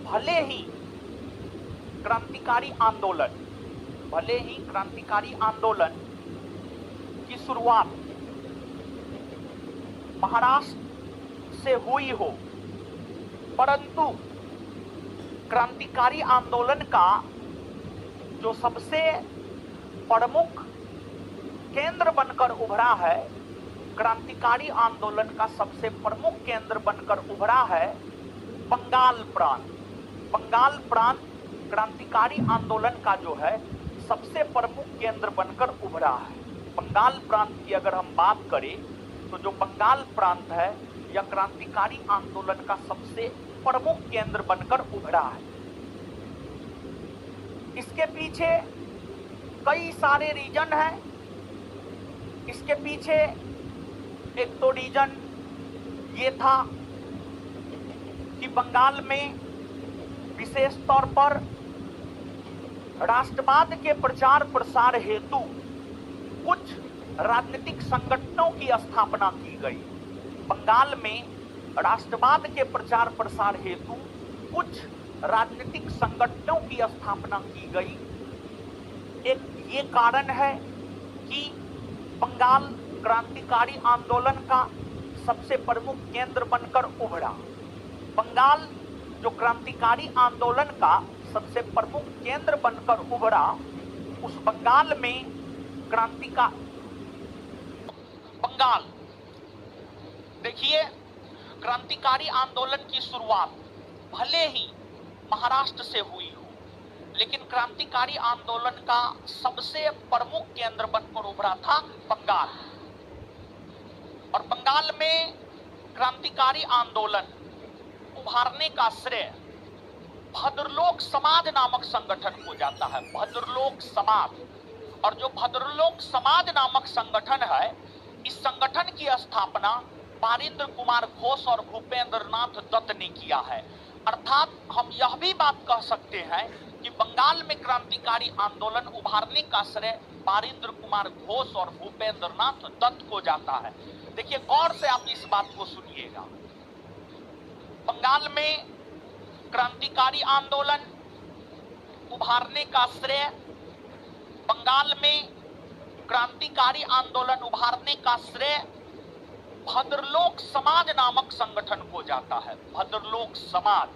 भले ही क्रांतिकारी आंदोलन की शुरुआत महाराष्ट्र से हुई हो, परंतु क्रांतिकारी आंदोलन का जो सबसे प्रमुख केंद्र बनकर उभरा है, क्रांतिकारी आंदोलन का सबसे प्रमुख केंद्र बनकर उभरा है बंगाल प्रांत। बंगाल प्रांत क्रांतिकारी आंदोलन का जो है सबसे प्रमुख केंद्र बनकर उभरा है। बंगाल प्रांत की अगर हम बात करें तो जो बंगाल प्रांत है यह क्रांतिकारी आंदोलन का सबसे प्रमुख केंद्र बनकर उभरा है। इसके पीछे कई सारे रीजन हैं। इसके पीछे एक तो रीजन ये था कि बंगाल में विशेष तौर पर राष्ट्रवाद के प्रचार प्रसार हेतु कुछ राजनीतिक संगठनों की स्थापना की गई। बंगाल में राष्ट्रवाद के प्रचार प्रसार हेतु कुछ राजनीतिक संगठनों की स्थापना की गई। एक ये कारण है कि बंगाल क्रांतिकारी आंदोलन का सबसे प्रमुख केंद्र बनकर उभरा। बंगाल जो क्रांतिकारी आंदोलन का सबसे प्रमुख केंद्र बनकर उभरा, उस बंगाल में बंगाल देखिए, क्रांतिकारी आंदोलन की शुरुआत भले ही महाराष्ट्र से हुई हो, लेकिन क्रांतिकारी आंदोलन का सबसे प्रमुख केंद्र बनकर उभरा था बंगाल। और बंगाल में क्रांतिकारी आंदोलन उभारने का श्रेय भद्रलोक समाज नामक संगठन को जाता है। भद्रलोक समाज, और जो भद्रलोक समाज नामक संगठन है, इस संगठन की स्थापना बारिंद्र कुमार घोष और भूपेंद्र नाथ दत्त ने किया है। अर्थात हम यह भी बात कह सकते हैं कि बंगाल में क्रांतिकारी आंदोलन उभारने का श्रेय बारिंद्र कुमार घोष और भूपेंद्र नाथ दत्त को जाता है। देखिए, गौर से आप इस बात को सुनिएगा। बंगाल में क्रांतिकारी आंदोलन उभारने का श्रेय बंगाल में क्रांतिकारी आंदोलन उभारने का श्रेय भद्रलोक समाज नामक संगठन को जाता है। भद्रलोक समाज,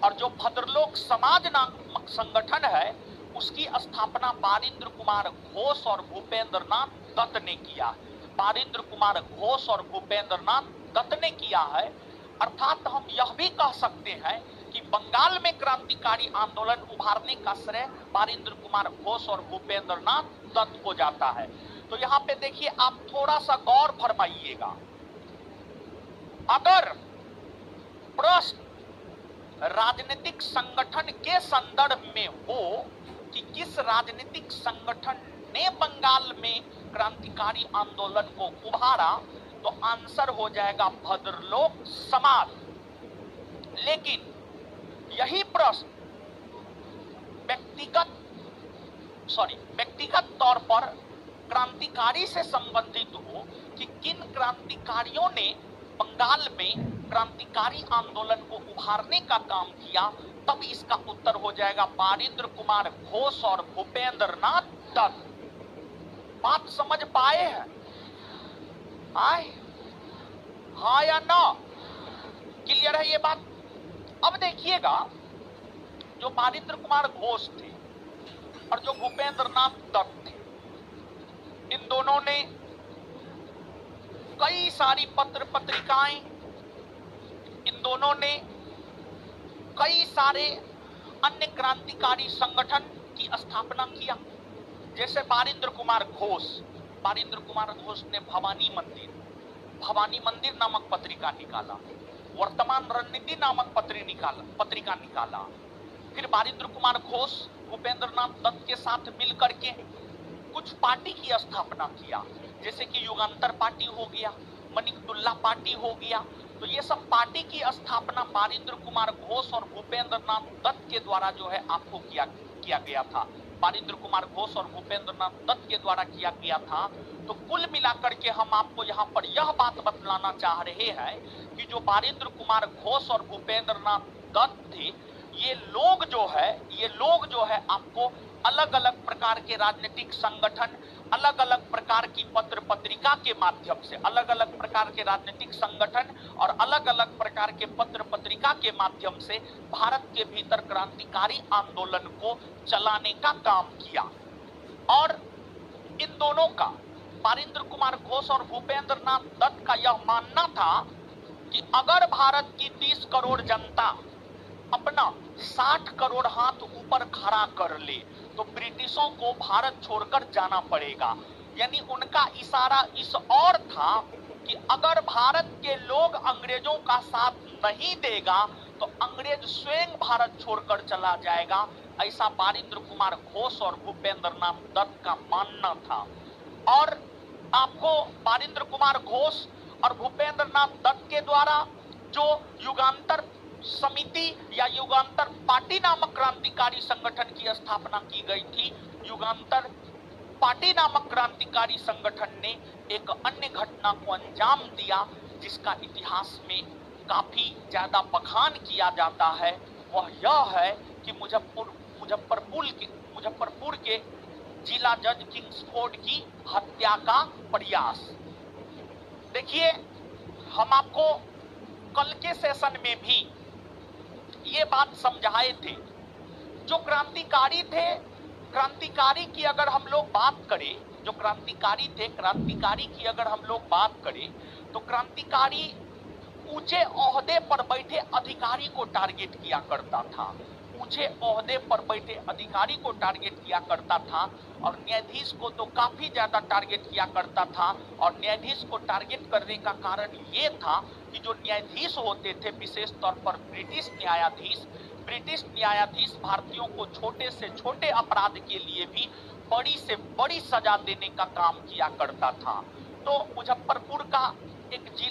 और जो भद्रलोक समाज नामक संगठन है उसकी स्थापना बारिंद्र कुमार घोष और भूपेंद्र नाथ दत्त ने किया। बारिंद्र कुमार घोष और भूपेंद्र नाथ दत्त ने किया है। अर्थात हम यह भी कह सकते हैं कि बंगाल में क्रांतिकारी आंदोलन उभारने का श्रेय बारिंद्र कुमार घोष और भूपेंद्र नाथ दत्त को जाता है। तो यहाँ पे देखिए, आप थोड़ा सा गौर फरमाइएगा। अगर प्रश्न राजनीतिक संगठन के संदर्भ में हो कि किस राजनीतिक संगठन ने बंगाल में क्रांतिकारी आंदोलन को उभारा, तो आंसर हो जाएगा भद्रलोक समाज। लेकिन यही प्रश्न व्यक्तिगत तौर पर क्रांतिकारी से संबंधित हो कि किन क्रांतिकारियों ने बंगाल में क्रांतिकारी आंदोलन को उभारने का काम किया, तब इसका उत्तर हो जाएगा बारिंद्र कुमार घोष और भूपेंद्र नाथ दत्त। बात समझ पाए हैं? हाँ या ना? क्लियर है ये बात? अब देखिएगा, जो बारिंद्र कुमार घोष थे और जो भूपेंद्र नाथ दत्त थे, इन दोनों ने कई सारी पत्र पत्रिकाएं, इन दोनों ने कई सारे अन्य क्रांतिकारी संगठन की स्थापना किया। जैसे बारिंद्र कुमार घोष ने भवानी मंदिर नामक पत्रिका निकाला, वर्तमान रणनीति नामक पत्रिका निकाला। फिर बारिंद्र कुमार घोष भूपेंद्र नाथ दत्त के साथ मिलकर के कुछ पार्टी की स्थापना किया, जैसे कि युगांतर पार्टी हो गया, मनिकतुल्ला पार्टी हो गया। तो ये सब पार्टी की स्थापना बारिंद्र कुमार घोष और भूपेंद्र नाथ दत्त के द्वारा जो है आपको किया गया था। बारिंद्र कुमार घोष और भूपेंद्र नाथ दत्त के द्वारा किया गया था। तो कुल मिलाकर के हम आपको यहाँ पर यह बात बतलाना चाह रहे हैं कि जो बारिंद्र कुमार घोष और भूपेंद्र नाथ दत्त थे, ये लोग जो है आपको अलग अलग प्रकार के राजनीतिक संगठन, अलग अलग प्रकार की पत्र पत्रिका के माध्यम से, अलग अलग प्रकार के राजनीतिक संगठन और अलग अलग प्रकार के पत्र पत्रिका के माध्यम से भारत के भीतर क्रांतिकारी आंदोलन को चलाने का काम किया। और इन दोनों का, पारिंद्र कुमार घोष और भूपेंद्र नाथ दत्त का यह मानना था कि अगर भारत की 30 करोड़ जनता अपना 60 करोड़ हाथ ऊपर खड़ा कर ले तो ब्रिटिशों को भारत छोड़कर जाना पड़ेगा। यानी उनका इशारा इस और था कि अगर भारत के लोग अंग्रेजों का साथ नहीं देगा तो अंग्रेज स्वयं भारत छोड़कर चला जाएगा, ऐसा पारिंद्र कुमार घोष और भूपेंद्र नाथ दत्त का मानना था। और आपको पारिंद्र कुमार घोष और भूपेंद्र नाथ दत्त के द्वारा जो युगांतर समिति या युगांतर पार्टी नामक क्रांतिकारी संगठन की स्थापना की गई थी, युगांतर पार्टी नामक क्रांतिकारी संगठन ने एक अन्य घटना को अंजाम दिया जिसका इतिहास में काफी ज्यादा बखान किया जाता है। वह यह है कि मुजफ्फरपुर के जिला जज किंग्सफोर्ड की हत्या का प्रयास। देखिए, हम आपको कल के सेशन में भी ये बात समझाए थे, जो क्रांतिकारी थे, क्रांतिकारी की अगर हम लोग बात करें, जो क्रांतिकारी थे, क्रांतिकारी की अगर हम लोग बात करें तो क्रांतिकारी ऊंचे ओहदे पर बैठे अधिकारी को टारगेट किया करता था, ऊंचे ओहदे पर बैठे अधिकारी को टारगेट किया करता था और न्यायाधीश को तो काफी ज्यादा टारगेट किया करता था। और न्यायाधीश को टारगेट करने का कारण ये था कि जो न्यायाधीश होते थे, विशेष तौर पर ब्रिटिश न्यायाधीश भारतीयों को छोटे से छोटे अपराध के लिए भी बड़ी से बड़ी सजा देने का काम किया करता था। तो मुजफ्फरपुर का एक जिला